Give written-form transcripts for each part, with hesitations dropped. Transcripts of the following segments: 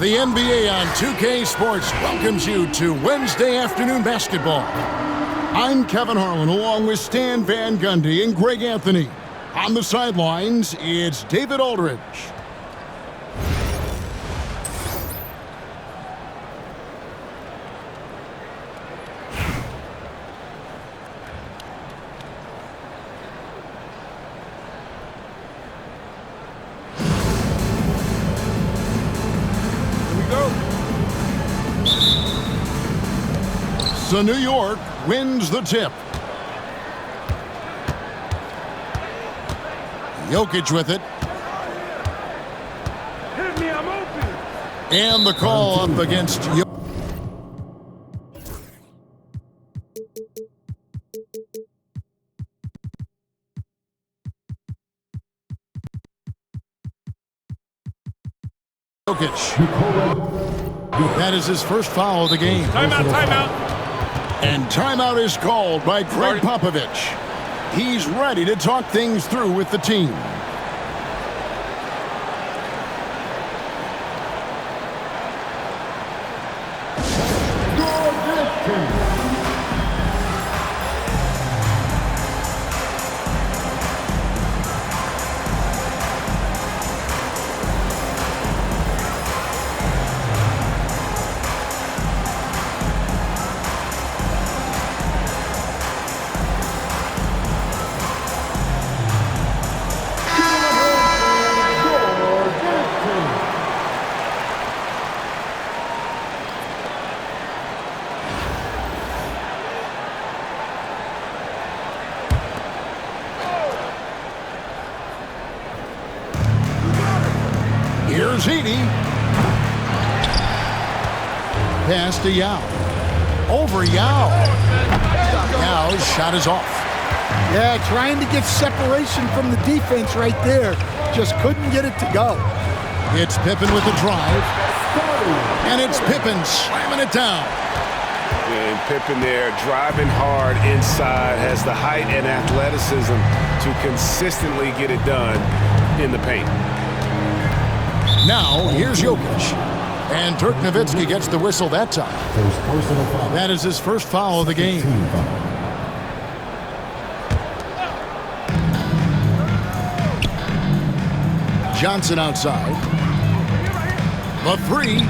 The NBA on 2K Sports welcomes you to Wednesday afternoon basketball. I'm Kevin Harlan along with Stan Van Gundy and Greg Anthony. On the sidelines, it's David Aldridge. So New York wins the tip. Jokic with it. Hit me, I'm open. And the call up against Jokic. That is his first foul of the game. Timeout, timeout. And timeout is called by Greg Popovich. He's ready to talk things through with the team. Here's Edey. Pass to Yao. Over Yao. Yao's shot is off. Yeah, trying to get separation from the defense right there. Just couldn't get it to go. It's Pippen with the drive. And it's Pippen slamming it down. And Pippen there driving hard inside, has the height and athleticism to consistently get it done in the paint. Now, here's Jokic. And Dirk Nowitzki gets the whistle that time. That is his first foul of the game. Johnson outside. The three.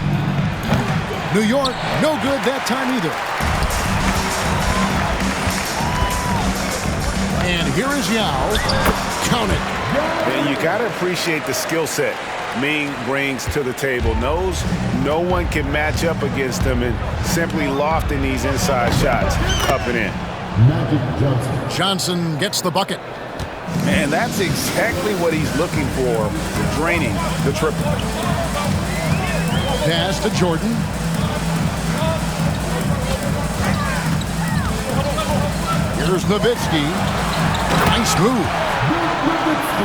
New York, no good that time either. And here is Yao. Count it. And you got to appreciate the skill set Ming brings to the table. Knows no one can match up against him and simply lofting these inside shots up and in. Johnson gets the bucket. And that's exactly what he's looking for, draining the triple. Pass to Jordan. Here's Nowitzki. Nice move.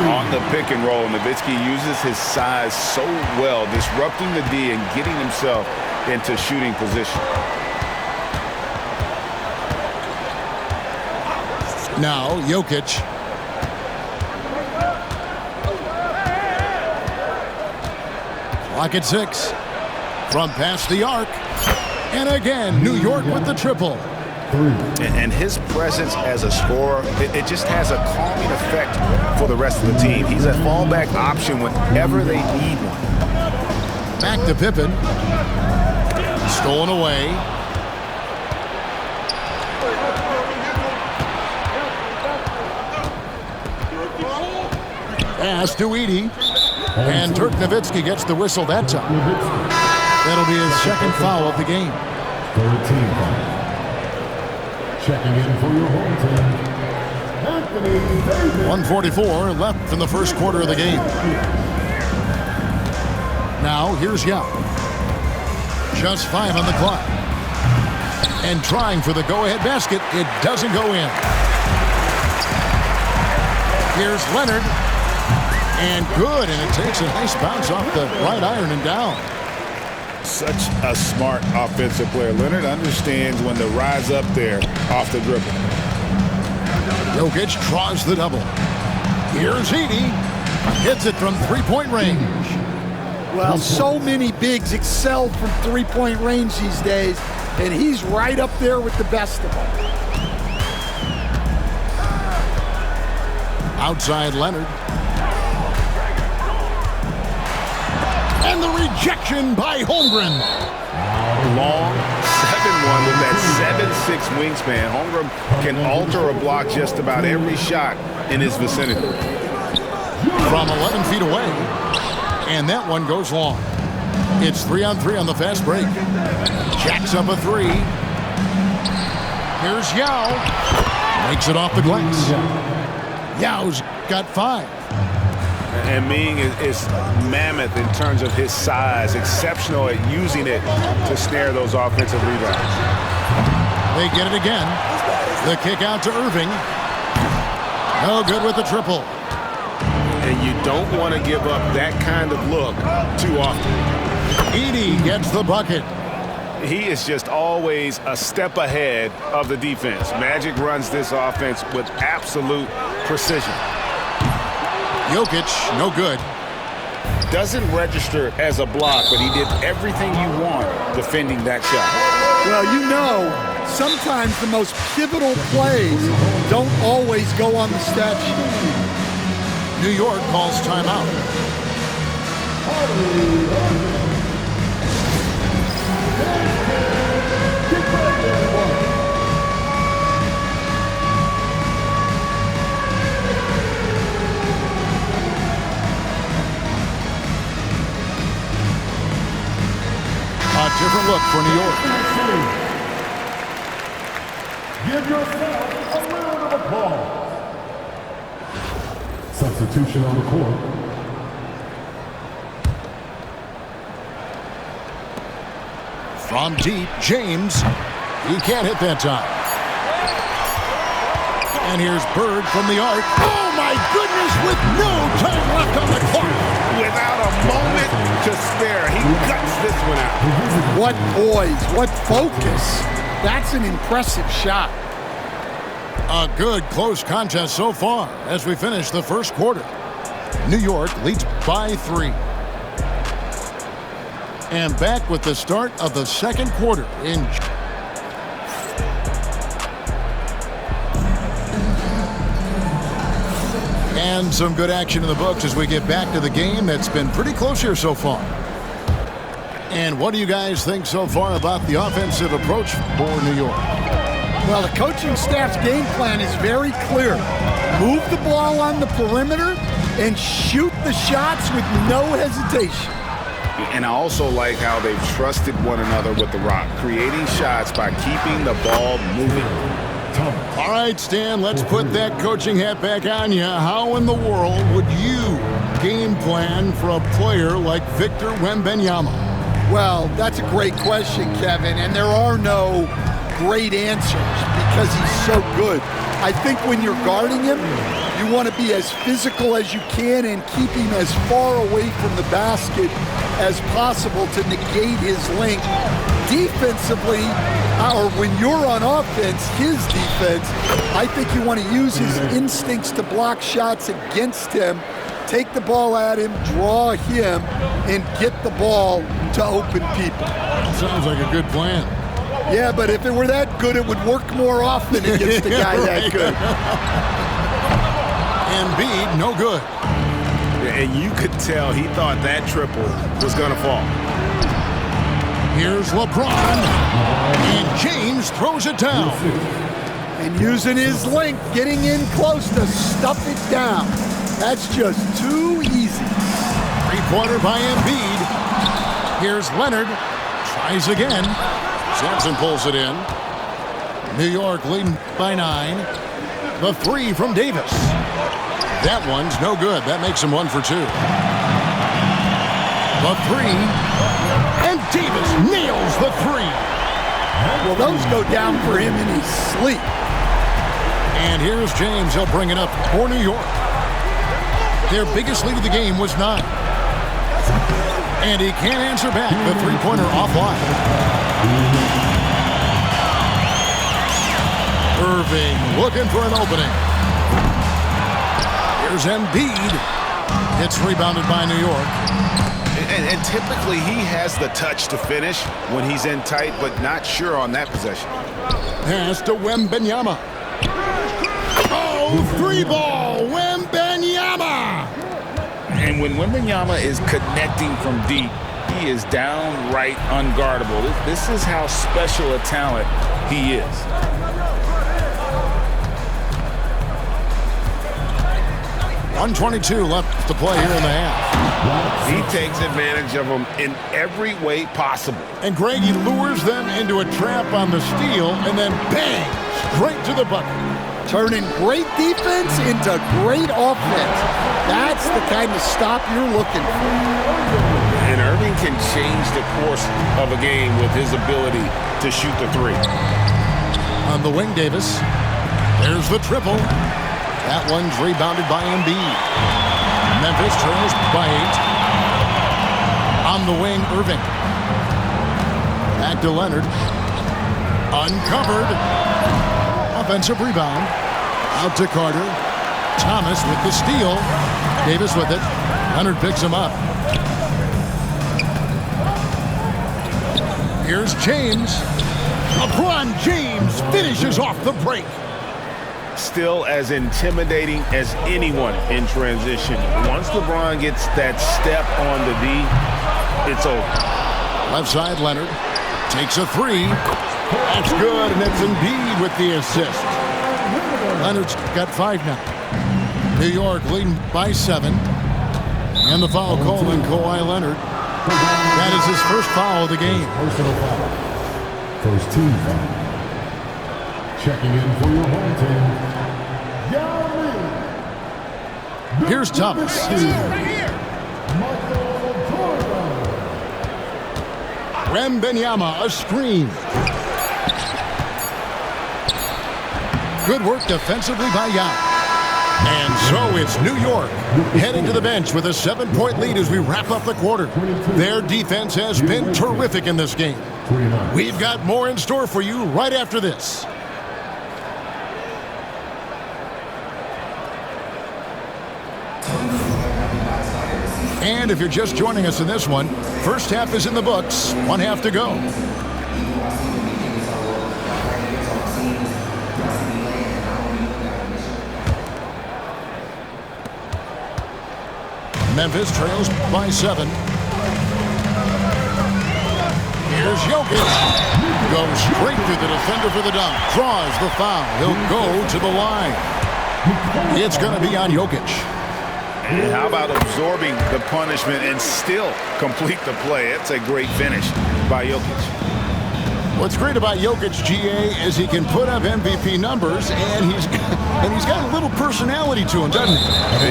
On the pick and roll, Nowitzki uses his size so well, disrupting the D and getting himself into shooting position. Now, Jokic. Clock at 6. From past the arc. And again, New York with the triple. And his presence as a scorer, it just has a calming effect for the rest of the team. He's a fallback option whenever they need one. Back to Pippen. Stolen away. Pass to Edey. And Dirk Nowitzki gets the whistle that time. That'll be his second foul of the game. Third team foul. Checking in for your home team, Anthony Davis. 1:44 left in the first quarter of the game. Now, here's Yao. Just 5 on the clock. And trying for the go-ahead basket. It doesn't go in. Here's Leonard. And good, and it takes a nice bounce off the right iron and down. Such a smart offensive player. Leonard understands when to rise up there off the dribble. Jokic draws the double. Here's Edey. Hits it from three-point range. Well, so many bigs excel from three-point range these days, and he's right up there with the best of them. Outside Leonard. And the rejection by Holmgren. Long 7-1 with that 7'6" wingspan. Holmgren can alter a block just about every shot in his vicinity. From 11 feet away. And that one goes long. It's 3-on-3 on the fast break. Jacks up a three. Here's Yao. Makes it off the glass. Yao's got 5. And Ming is mammoth in terms of his size, exceptional at using it to snare those offensive rebounds. They get it again. The kick out to Irving. No good with the triple. And you don't want to give up that kind of look too often. Edey gets the bucket. He is just always a step ahead of the defense. Magic runs this offense with absolute precision. Jokic, no good. Doesn't register as a block, but he did everything you want defending that shot. Well, you know, sometimes the most pivotal plays don't always go on the stat sheet. New York calls timeout. A different look for New York. Give yourself a round of applause. Substitution on the court. From deep, James. He can't hit that time. And here's Bird from the arc. Oh, my goodness, with no time left on the clock. Without a moment to spare, he guts this one out. What poise, what focus. That's an impressive shot. A good close contest so far as we finish the first quarter. New York leads by 3. And back with the start of the second quarter in and some good action in the books as we get back to the game that's been pretty close here so far. And what do you guys think so far about the offensive approach for New York? Well, the coaching staff's game plan is very clear. Move the ball on the perimeter and shoot the shots with no hesitation. And I also like how they've trusted one another with the rock, creating shots by keeping the ball moving. All right, Stan, let's put that coaching hat back on you. How in the world would you game plan for a player like Victor Wembanyama? Well, that's a great question, Kevin, and there are no great answers because he's so good. I think when you're guarding him, you want to be as physical as you can and keep him as far away from the basket as possible to negate his length. Defensively, or when you're on offense, his defense, I think you want to use his instincts to block shots against him, take the ball at him, draw him, and get the ball to open people. Sounds like a good plan. Yeah, but if it were that good, it would work more often against a guy that good. Embiid, no good. And you could tell he thought that triple was going to fall. Here's LeBron, and James throws it down. And using his length, getting in close to stuff it down. That's just too easy. Three-pointer by Embiid. Here's Leonard, tries again. Sampson pulls it in. New York leading by 9. The three from Davis. That one's no good. That makes him 1 for 2. The three. And Davis nails the three. Well, those go down for him in his sleep. And here's James. He'll bring it up for New York. Their biggest lead of the game was 9. And he can't answer back. The three-pointer offline. Irving looking for an opening. Here's Embiid. It's rebounded by New York. And typically he has the touch to finish when he's in tight, but not sure on that possession. Pass to Wembanyama. Oh, three ball, Wembanyama! And when Wembanyama is connecting from deep, he is downright unguardable. This is how special a talent he is. .122 left to play here in the half. He takes advantage of them in every way possible. And Greg, he lures them into a trap on the steal, and then bang, straight to the bucket. Turning great defense into great offense. That's the kind of stop you're looking for. And Irving can change the course of a game with his ability to shoot the three. On the wing, Davis. There's the triple. That one's rebounded by Embiid. Memphis trails by 8. On the wing, Irving. Back to Leonard. Uncovered. Offensive rebound. Out to Carter. Thomas with the steal. Davis with it. Leonard picks him up. Here's James. LeBron James finishes off the break. Still as intimidating as anyone in transition. Once LeBron gets that step on the D, it's over. Left side, Leonard takes a three. That's good, and it's Embiid with the assist. Leonard's got 5 now. New York leading by 7. And the foul called on Kawhi Leonard. That is his first foul of the game. Personal foul. First team foul. Checking in for your home team. Here's Thomas. Wembanyama, a screen. Good work defensively by Young. And so it's New York heading to the bench with a 7-point lead as we wrap up the quarter. Their defense has been terrific in this game. We've got more in store for you right after this. And if you're just joining us in this one, first half is in the books, one half to go. Memphis trails by 7. Here's Jokic. Goes straight through the defender for the dunk. Draws the foul. He'll go to the line. It's going to be on Jokic. And how about absorbing the punishment and still complete the play? It's a great finish by Jokic. What's great about Jokic, GA, is he can put up MVP numbers, and he's got a little personality to him, doesn't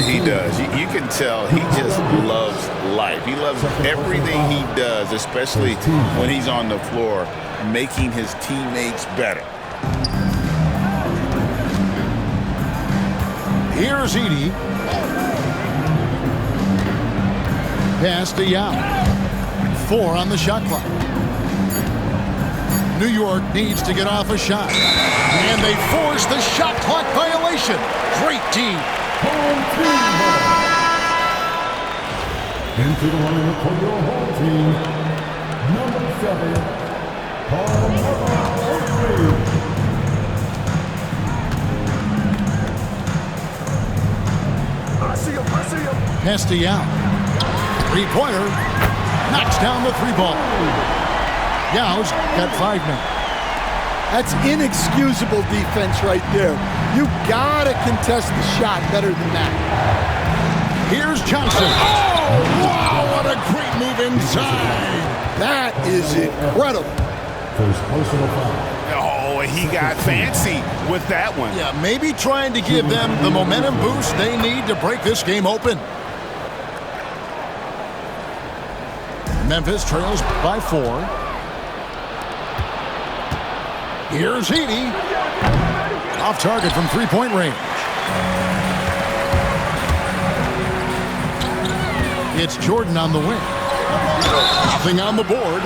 he? He does. You can tell he just loves life. He loves everything he does, especially when he's on the floor, making his teammates better. Here's Edey. Pass to Yao. 4 on the shot clock. New York needs to get off a shot. And they force the shot clock violation. Great D. Into the line for your home team, number 7, Paul I see him. Pass to Yao. Three-pointer. Knocks down the 3-ball. Yao's got 5 men. That's inexcusable defense right there. You gotta contest the shot better than that. Here's Johnson. Oh, wow, what a great move inside. That is incredible. First personal foul. Oh, he got fancy with that one. Yeah, maybe trying to give them the momentum boost they need to break this game open. Memphis trails by 4. Here's Edey. Off target from 3-point range. It's Jordan on the wing. Nothing on the board.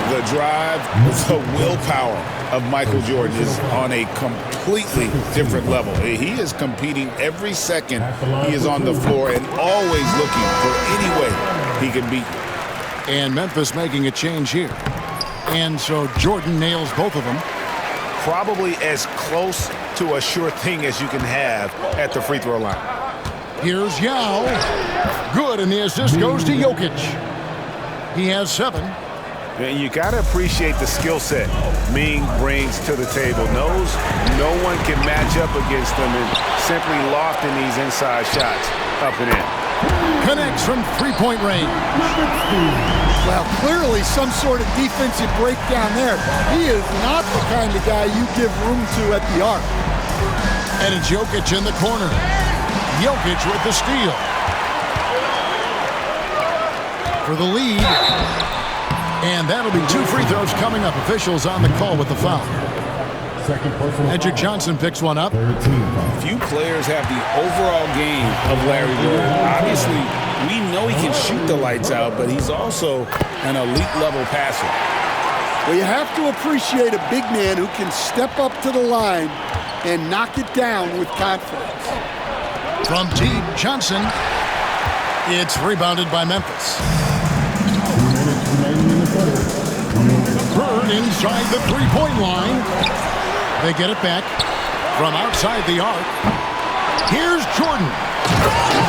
The drive, the willpower of Michael Jordan is on a completely different level. He is competing every second he is on the floor and always looking for any way he can beat you. And Memphis making a change here. And so Jordan nails both of them. Probably as close to a sure thing as you can have at the free throw line. Here's Yao. Good, and the assist goes to Jokic. He has 7. And you got to appreciate the skill set Ming brings to the table. Knows no one can match up against him and simply lofting these inside shots up and in. Connects from 3-point range. Well, clearly some sort of defensive breakdown there. He is not the kind of guy you give room to at the arc. And it's Jokic in the corner. Jokic with the steal. For the lead. And that'll be 2 free throws coming up. Officials on the call with the foul. Second personal Edric Johnson picks one up. 13 foul. Few players have the overall game of Larry Bird. Obviously, we know he can shoot the lights out, but he's also an elite level passer. Well, you have to appreciate a big man who can step up to the line and knock it down with confidence. From deep, Johnson. It's rebounded by Memphis. 2 minutes remaining in the quarter. Bird inside the 3-point line. They get it back from outside the arc. Here's Jordan.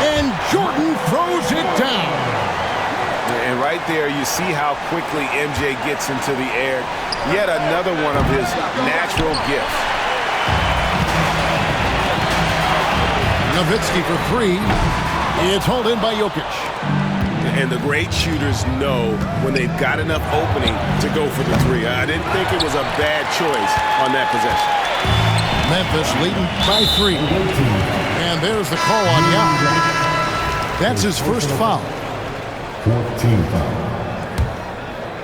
And Jordan throws it down. And right there, you see how quickly MJ gets into the air. Yet another one of his natural gifts. Nowitzki for 3. It's hauled in by Jokic. And the great shooters know when they've got enough opening to go for the 3. I didn't think it was a bad choice on that possession. Memphis leading by 3. And there's the call on Yao. That's his first foul. 14 foul.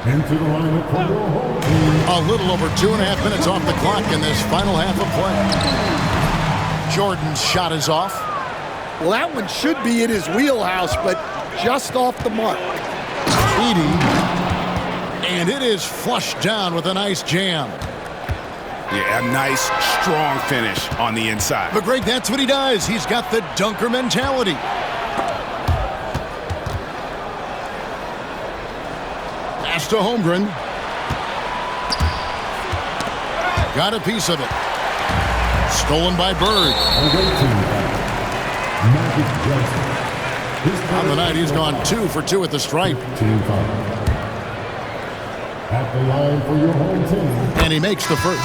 Into the line for your home team. A little over 2.5 minutes off the clock in this final half of play. Jordan's shot is off. Well, that one should be in his wheelhouse, but just off the mark. Edey. And it is flushed down with a nice jam. Yeah, a nice, strong finish on the inside. But Greg, that's what he does. He's got the dunker mentality. to Holmgren. Got a piece of it. Stolen by Bird. On the night, he's gone 2 for 2 at the stripe. At the line for your home team. And he makes the first.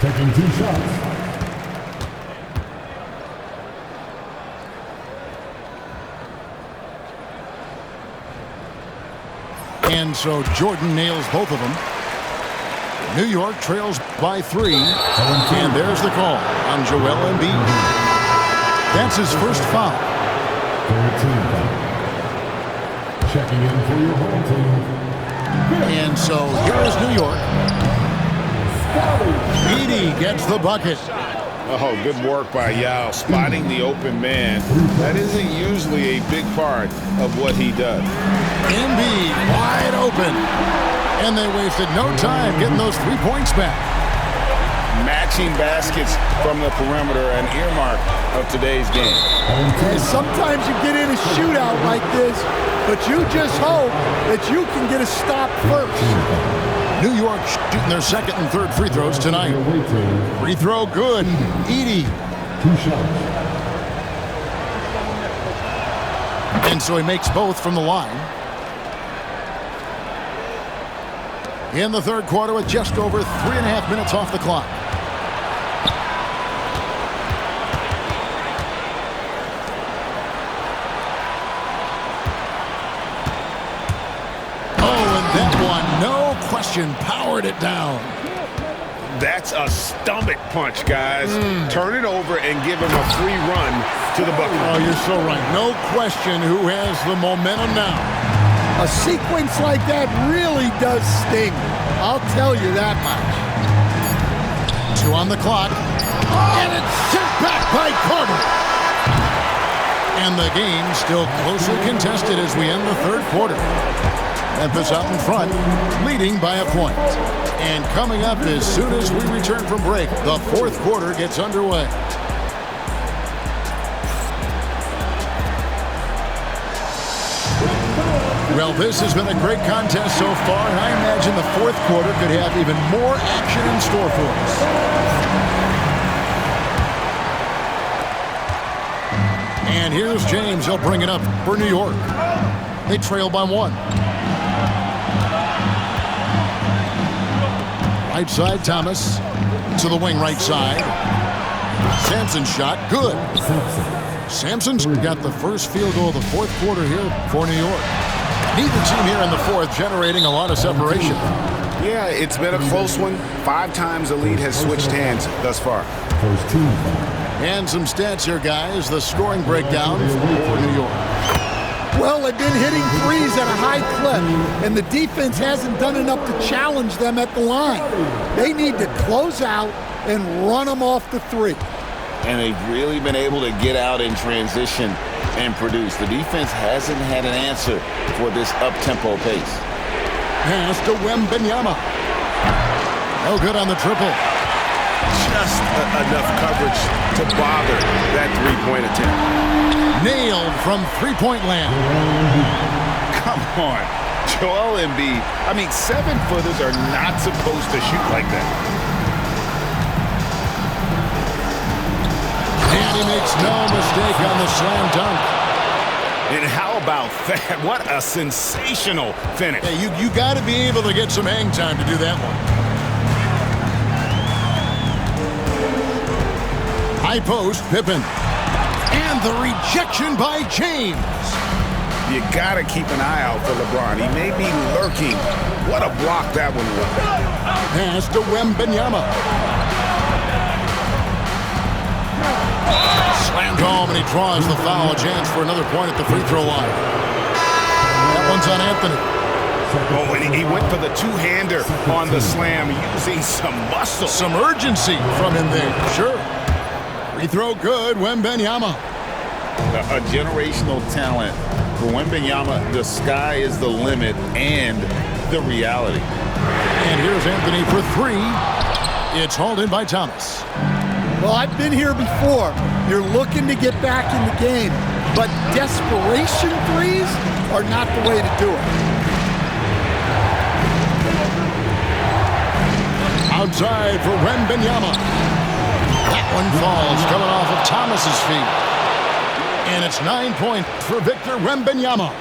Taking 2 shots. And so Jordan nails both of them. New York trails by 3. And there's the call on Joel Embiid. That's his first foul. 13 foul. Checking in for your home team. And so here is New York. Edey gets the bucket. Oh, good work by Yao, spotting the open man. That isn't usually a big part of what he does. Embiid wide open. And they wasted no time getting those 3 points back. Matching baskets from the perimeter, an earmark of today's game. And sometimes you get in a shootout like this, but you just hope that you can get a stop first. New York shooting their second and third free throws tonight. Free throw good. Edey. 2 shots. And so he makes both from the line. In the third quarter with just over 3.5 minutes off the clock. Powered it down. That's a stomach punch, guys. Turn it over and give him a free run to the bucket. Oh, you're so right. No question who has the momentum now. A sequence like that really does sting. I'll tell you that much. 2 on the clock. And it's sent back by Carter. And the game still closely contested as we end the third quarter. Memphis out in front, leading by a point. And coming up as soon as we return from break, the fourth quarter gets underway. Well, this has been a great contest so far, and I imagine the fourth quarter could have even more action in store for us. And here's James. He'll bring it up for New York. They trail by 1. Right side, Thomas. To the wing right side. Sampson's shot, good. Sampson's got the first field goal of the fourth quarter here for New York. Neither team here in the fourth generating a lot of separation. Yeah, it's been a close one. 5 times the lead has switched hands thus far. First team. And some stats here, guys. The scoring breakdown for New York. Well, they've been hitting threes at a high clip, and the defense hasn't done enough to challenge them at the line. They need to close out and run them off the 3. And they've really been able to get out in transition and produce. The defense hasn't had an answer for this up-tempo pace. Pass to Wembanyama. No good on the triple. Just enough coverage to bother that 3-point attempt. Nailed from 3-point land. Come on. Joel Embiid. I mean, 7-footers are not supposed to shoot like that. And he makes no mistake on the slam dunk. And how about that? What a sensational finish. Hey, you got to be able to get some hang time to do that one. High post, Pippen. And the rejection by James. You got to keep an eye out for LeBron. He may be lurking. What a block that one was. Pass to Wembanyama. Slammed home, and he draws the foul. A chance for another point at the free throw line. That one's on Anthony. Oh, and he went for the 2-hander on the slam, using some muscle. Some urgency from him there, sure. Free throw good, Wembanyama. A generational talent. For Wembanyama, the sky is the limit and the reality. And here's Anthony for 3. It's hauled in by Thomas. Well, I've been here before. You're looking to get back in the game. but desperation threes are not the way to do it. Outside for Wembanyama. That one falls, coming off of Thomas's feet. And it's 9 points for Victor Wembanyama.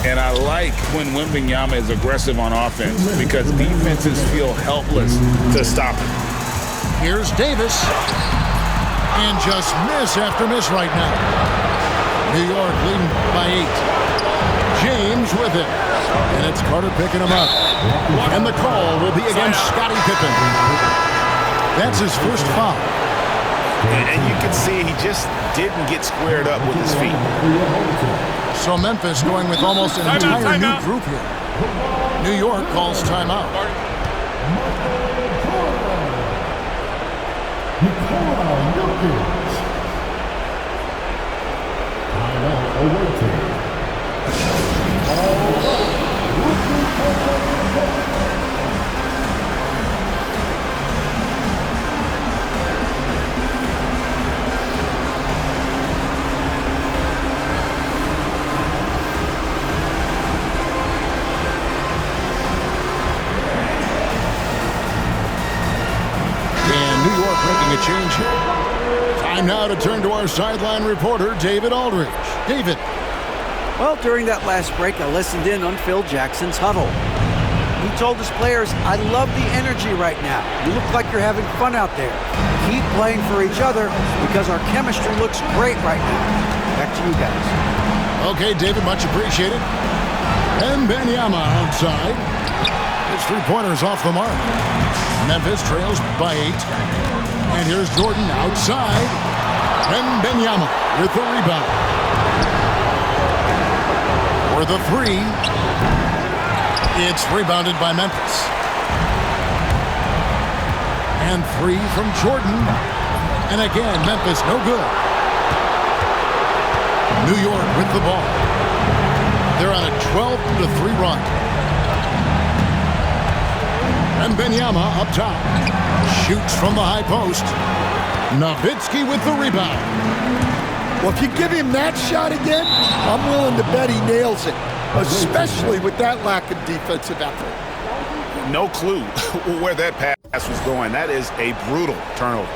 And I like when Wembanyama is aggressive on offense because defenses feel helpless to stop him. Here's Davis. And just miss after miss right now. New York leading by 8. James with it. And it's Carter picking him up. And the call will be against Scottie Pippen. That's his first foul. And you can see he just didn't get squared up with his feet. So Memphis going with almost an entire new group here. New York calls timeout. Making a change here. Time now to turn to our sideline reporter, David Aldridge. David. Well, during that last break, I listened in on Phil Jackson's huddle. He told his players, I love the energy right now. You look like you're having fun out there. Keep playing for each other because our chemistry looks great right now. Back to you guys. Okay, David, much appreciated. Wembanyama outside. His three-pointer's off the mark. Memphis trails by 8. And here's Jordan outside. Wembanyama with the rebound. For the 3. It's rebounded by Memphis. And 3 from Jordan. And again, Memphis no good. New York with the ball. They're on a 12-3 run. Wembanyama up top. Shoots from the high post. Nowitzki with the rebound. Well, if you give him that shot again, I'm willing to bet he nails it, especially with that lack of defensive effort. No clue where that pass was going. That is a brutal turnover.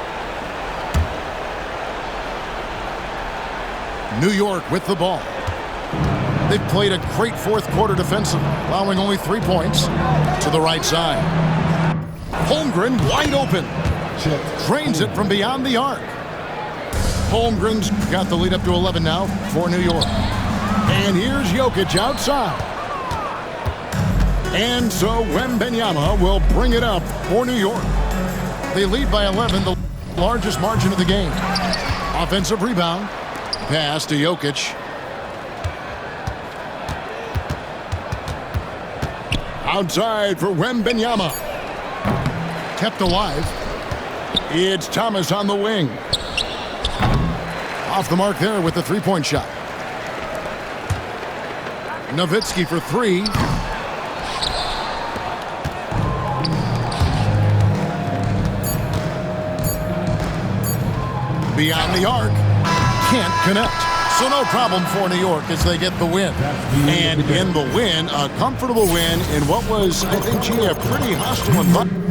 New York with the ball. They've played a great fourth quarter defensively, allowing only 3 points to the right side. Holmgren wide open. Drains it from beyond the arc. Holmgren's got the lead up to 11 now for New York. And here's Jokic outside. And so Wembanyama will bring it up for New York. They lead by 11, the largest margin of the game. Offensive rebound. Pass to Jokic. Outside for Wembanyama. Kept alive. It's Thomas on the wing. Off the mark there with the three-point shot. Nowitzki for 3. Beyond the arc. Can't connect. So no problem for New York as they get the win. And in the win, a comfortable win in what was, I think, a pretty hostile environment.